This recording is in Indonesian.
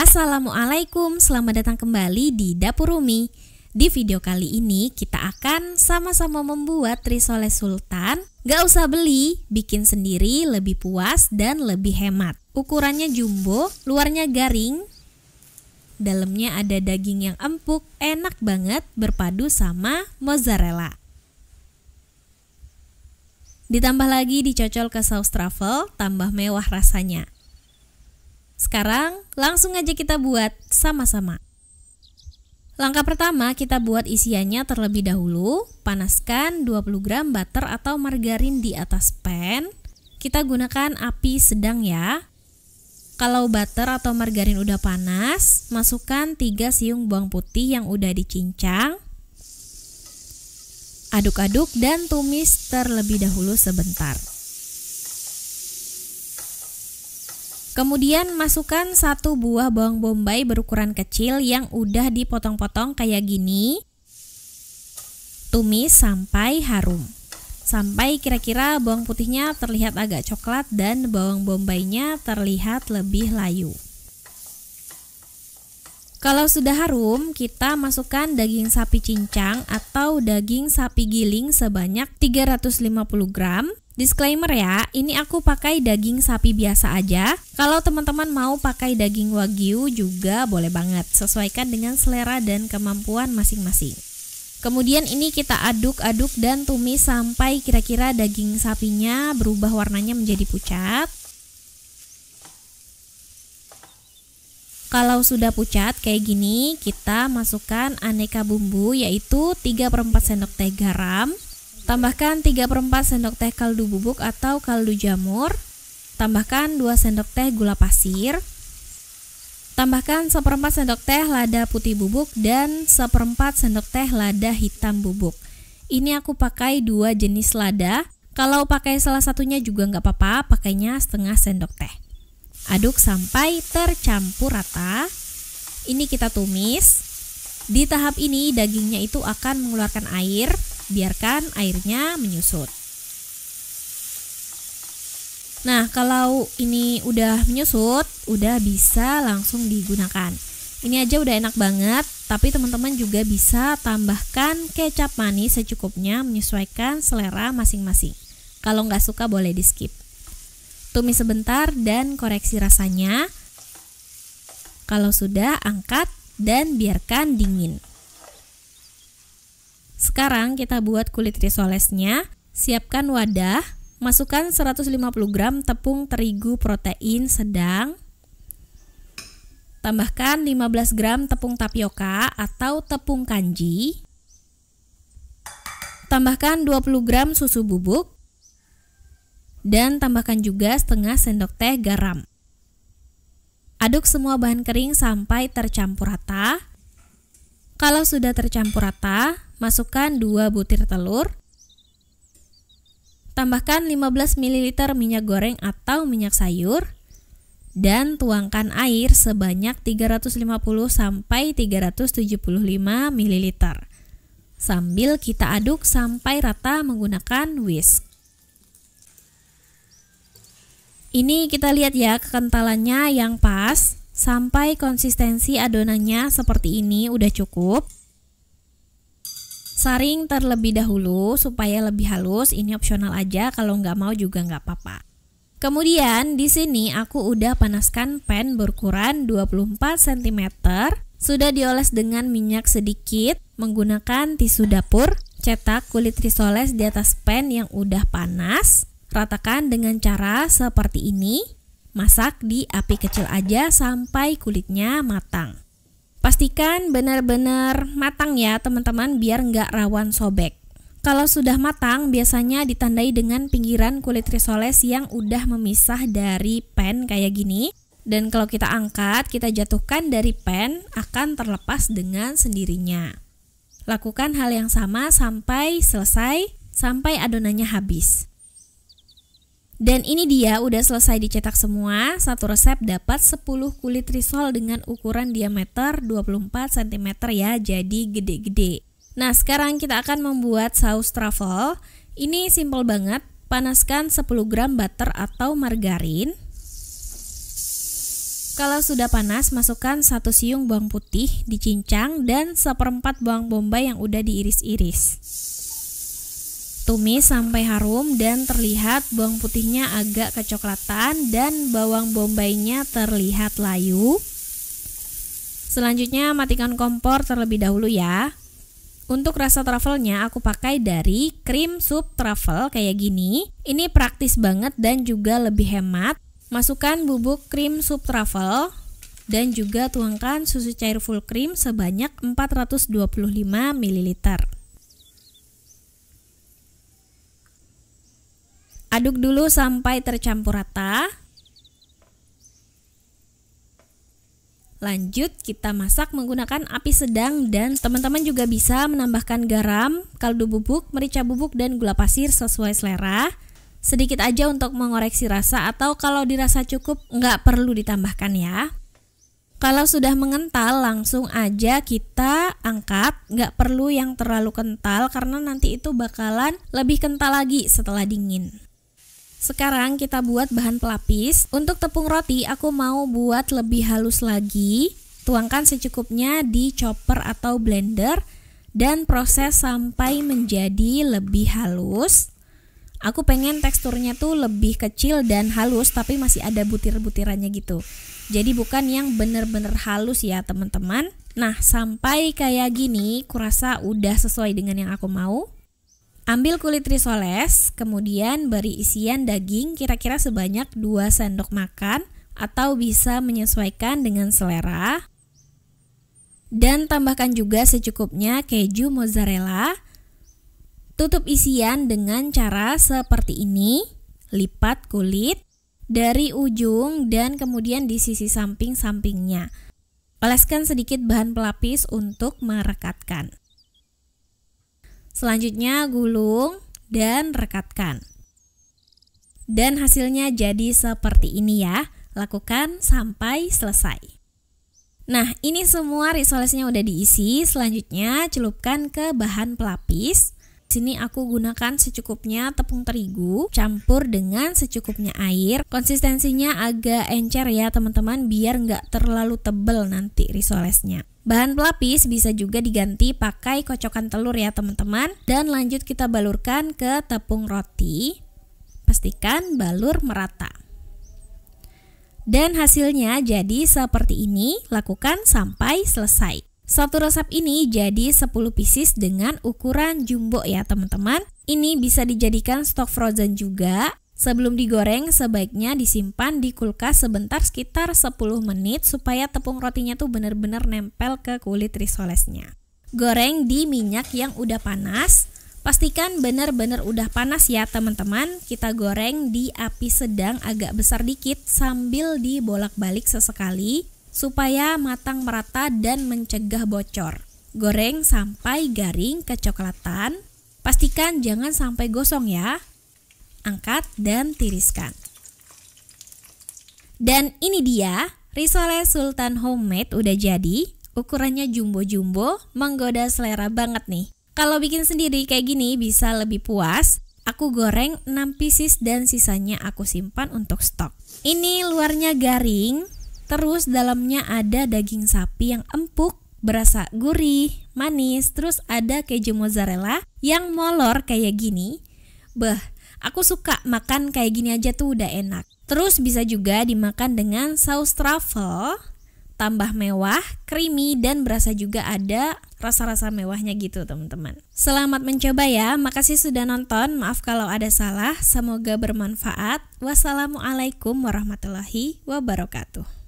Assalamualaikum, selamat datang kembali di Dapur Umi. Di video kali ini kita akan sama-sama membuat risoles sultan. Gak usah beli, bikin sendiri lebih puas dan lebih hemat. Ukurannya jumbo, luarnya garing, dalamnya ada daging yang empuk, enak banget berpadu sama mozzarella. Ditambah lagi dicocol ke saus truffle, tambah mewah rasanya. Sekarang langsung aja kita buat sama-sama. Langkah pertama kita buat isiannya terlebih dahulu. Panaskan 20 gram butter atau margarin di atas pan. Kita gunakan api sedang ya. Kalau butter atau margarin udah panas, masukkan 3 siung bawang putih yang udah dicincang. Aduk-aduk dan tumis terlebih dahulu sebentar. Kemudian masukkan 1 buah bawang bombay berukuran kecil yang udah dipotong-potong kayak gini. Tumis sampai harum. Sampai kira-kira bawang putihnya terlihat agak coklat dan bawang bombaynya terlihat lebih layu. Kalau sudah harum, kita masukkan daging sapi cincang atau daging sapi giling sebanyak 350 gram. Disclaimer ya, ini aku pakai daging sapi biasa aja. Kalau teman-teman mau pakai daging wagyu juga boleh banget, sesuaikan dengan selera dan kemampuan masing-masing. Kemudian ini kita aduk-aduk dan tumis sampai kira-kira daging sapinya berubah warnanya menjadi pucat. Kalau sudah pucat kayak gini, kita masukkan aneka bumbu yaitu 3/4 sendok teh garam. Tambahkan 3/4 sendok teh kaldu bubuk atau kaldu jamur. Tambahkan 2 sendok teh gula pasir. Tambahkan 1/4 sendok teh lada putih bubuk dan 1/4 sendok teh lada hitam bubuk. Ini aku pakai 2 jenis lada. Kalau pakai salah satunya juga nggak apa-apa, pakainya setengah sendok teh. Aduk sampai tercampur rata. Ini kita tumis. Di tahap ini dagingnya itu akan mengeluarkan air. Biarkan airnya menyusut. Nah, kalau ini udah menyusut, udah bisa langsung digunakan. Ini aja udah enak banget, tapi teman-teman juga bisa tambahkan kecap manis secukupnya menyesuaikan selera masing-masing. Kalau nggak suka boleh di skip. Tumis sebentar dan koreksi rasanya. Kalau sudah, angkat dan biarkan dingin. Sekarang kita buat kulit risolesnya. Siapkan wadah, masukkan 150 gram tepung terigu protein sedang. Tambahkan 15 gram tepung tapioka atau tepung kanji. Tambahkan 20 gram susu bubuk. Dan tambahkan juga setengah sendok teh garam. Aduk semua bahan kering sampai tercampur rata. Kalau sudah tercampur rata, masukkan 2 butir telur. Tambahkan 15 ml minyak goreng atau minyak sayur. Dan tuangkan air sebanyak 350 sampai 375 ml. Sambil kita aduk sampai rata menggunakan whisk. Ini kita lihat ya kekentalannya yang pas. Sampai konsistensi adonannya seperti ini udah cukup. Saring terlebih dahulu supaya lebih halus. Ini opsional aja, kalau nggak mau juga nggak apa-apa. Kemudian di sini aku udah panaskan pan berukuran 24 cm. Sudah dioles dengan minyak sedikit. Menggunakan tisu dapur, cetak kulit risoles di atas pan yang udah panas. Ratakan dengan cara seperti ini. Masak di api kecil aja sampai kulitnya matang. Pastikan benar-benar matang ya teman-teman, biar nggak rawan sobek. Kalau sudah matang biasanya ditandai dengan pinggiran kulit risoles yang udah memisah dari pan kayak gini. Dan kalau kita angkat, kita jatuhkan dari pan, akan terlepas dengan sendirinya. Lakukan hal yang sama sampai selesai, sampai adonannya habis. Dan ini dia udah selesai dicetak semua. Satu resep dapat 10 kulit risol dengan ukuran diameter 24 cm ya, jadi gede-gede. Nah, sekarang kita akan membuat saus truffle. Ini simple banget. Panaskan 10 gram butter atau margarin. Kalau sudah panas, masukkan 1 siung bawang putih dicincang dan 1/4 bawang bombay yang udah diiris-iris. Tumis sampai harum dan terlihat bawang putihnya agak kecoklatan dan bawang bombaynya terlihat layu. Selanjutnya matikan kompor terlebih dahulu ya. Untuk rasa truffle-nya aku pakai dari Cream Soup Truffle kayak gini. Ini praktis banget dan juga lebih hemat. Masukkan bubuk Cream Soup Truffle dan juga tuangkan susu cair full cream sebanyak 425 ml. Aduk dulu sampai tercampur rata. Lanjut kita masak menggunakan api sedang dan teman-teman juga bisa menambahkan garam, kaldu bubuk, merica bubuk, dan gula pasir sesuai selera. Sedikit aja untuk mengoreksi rasa atau kalau dirasa cukup nggak perlu ditambahkan ya. Kalau sudah mengental langsung aja kita angkat, nggak perlu yang terlalu kental karena nanti itu bakalan lebih kental lagi setelah dingin. Sekarang kita buat bahan pelapis. Untuk tepung roti aku mau buat lebih halus lagi. Tuangkan secukupnya di chopper atau blender dan proses sampai menjadi lebih halus. Aku pengen teksturnya tuh lebih kecil dan halus tapi masih ada butir-butirannya gitu. Jadi bukan yang bener-bener halus ya teman-teman. Nah sampai kayak gini kurasa udah sesuai dengan yang aku mau. Ambil kulit risoles, kemudian beri isian daging kira-kira sebanyak 2 sendok makan atau bisa menyesuaikan dengan selera. Dan tambahkan juga secukupnya keju mozzarella. Tutup isian dengan cara seperti ini, lipat kulit dari ujung dan kemudian di sisi samping-sampingnya. Oleskan sedikit bahan pelapis untuk merekatkan. Selanjutnya gulung dan rekatkan. Dan hasilnya jadi seperti ini ya, lakukan sampai selesai. Nah ini semua risolesnya udah diisi, selanjutnya celupkan ke bahan pelapis. Sini aku gunakan secukupnya tepung terigu campur dengan secukupnya air. Konsistensinya agak encer ya teman-teman biar nggak terlalu tebel nanti risolesnya. Bahan pelapis bisa juga diganti pakai kocokan telur ya teman-teman. Dan lanjut kita balurkan ke tepung roti. Pastikan balur merata. Dan hasilnya jadi seperti ini, lakukan sampai selesai. Satu resep ini jadi 10 pieces dengan ukuran jumbo ya teman-teman. Ini bisa dijadikan stok frozen juga. Sebelum digoreng sebaiknya disimpan di kulkas sebentar sekitar 10 menit supaya tepung rotinya tuh benar-benar nempel ke kulit risolesnya. Goreng di minyak yang udah panas. Pastikan benar-benar udah panas ya teman-teman. Kita goreng di api sedang agak besar dikit sambil dibolak-balik sesekali supaya matang merata dan mencegah bocor. Goreng sampai garing kecoklatan. Pastikan jangan sampai gosong ya. Angkat dan tiriskan. Dan ini dia, risoles Sultan Homemade udah jadi. Ukurannya jumbo-jumbo, menggoda selera banget nih. Kalau bikin sendiri kayak gini bisa lebih puas. Aku goreng 6 pieces dan sisanya aku simpan untuk stok. Ini luarnya garing. Terus dalamnya ada daging sapi yang empuk, berasa gurih, manis, terus ada keju mozzarella yang molor kayak gini. Aku suka makan kayak gini aja tuh udah enak. Terus bisa juga dimakan dengan saus truffle, tambah mewah, creamy, dan berasa juga ada rasa-rasa mewahnya gitu teman-teman. Selamat mencoba ya, makasih sudah nonton, maaf kalau ada salah, semoga bermanfaat. Wassalamualaikum warahmatullahi wabarakatuh.